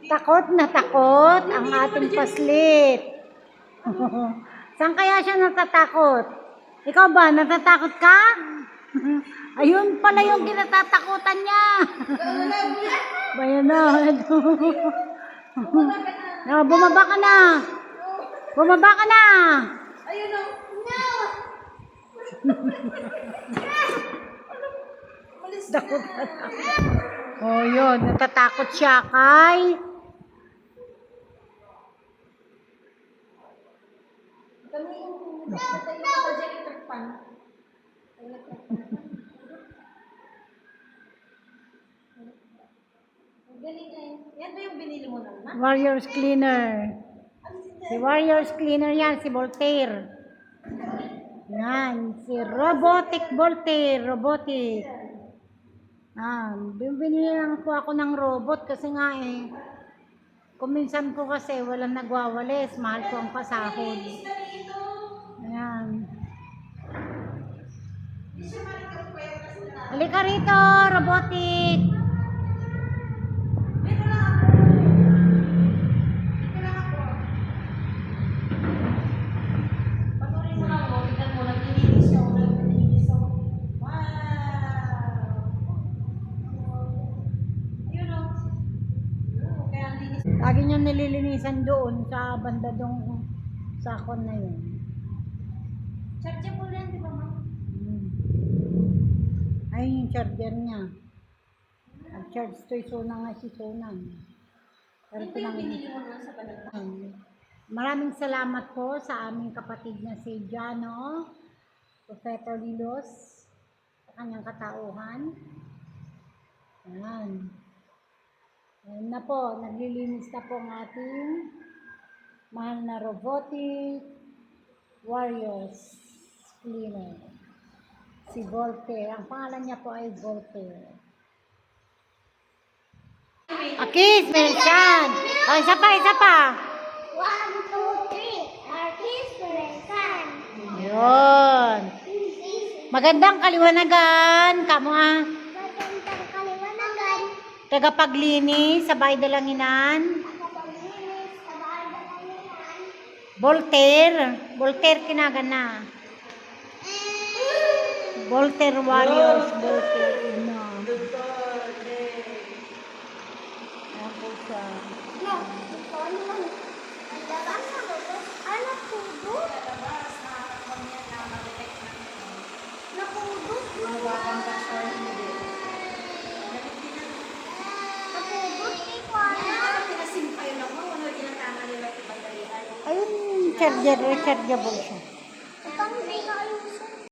Takot na takot ang ating paslit. Saan kaya siya natatakot? Ikaw ba, natatakot ka? Ayun pala yung kinatatakutan niya. Bayan na. Bumaba ka na. Bumaba ka na. Ayun o. No! Takot na. Oh, yun. Natatakot siya kay... Kami yung electric fan. Galing na yun. Yan ba yung binili mo naman? Warriors Cleaner. Si Warriors Cleaner yan, si Voltaire. Yan, si Robotic Voltaire. Robotic. Binili lang po ako ng robot kasi nga kung minsan po kasi walang nagwawalis, mahal po ang pasahod. Ayan. Halika rito, Robotic. Lagi niya nililinisan doon sa banda dong sakon na yun. Chargeable yan, di ba, ma'am? Ayun yung charger niya. Nag-charge to Sona nga si Sona. Pero Ito yung binili mo naman sa balagtan. Maraming salamat po sa aming kapatid na si Jano, Professor Lilos, sa kanyang katauhan. Ayan. Ayan na po, naglilinis na po ang ating mahal na Robotic Warriors Cleaner. Si Voltaire. Ang pangalan niya po ay Voltaire. Akis, Melchan! O, isa pa, isa pa. 1, 2, 3. Artist Peresan. Yun. Magandang kaliwanagan. Kamu Magandang kaliwanagan. tagapaglinis sa bahay dalanginan. Nakapaglinis sa bahay dalanginan. Voltaire. Voltaire kinagana. Voltaire Warriors. Voltaire. No. Ayan po siya. No, ito naman. Ang labas na ito. Ano pudo? Napudo? Napudo? Hindi ko alam. Ayun, charger. Rechargeable siya. Ito hindi ka ayusin.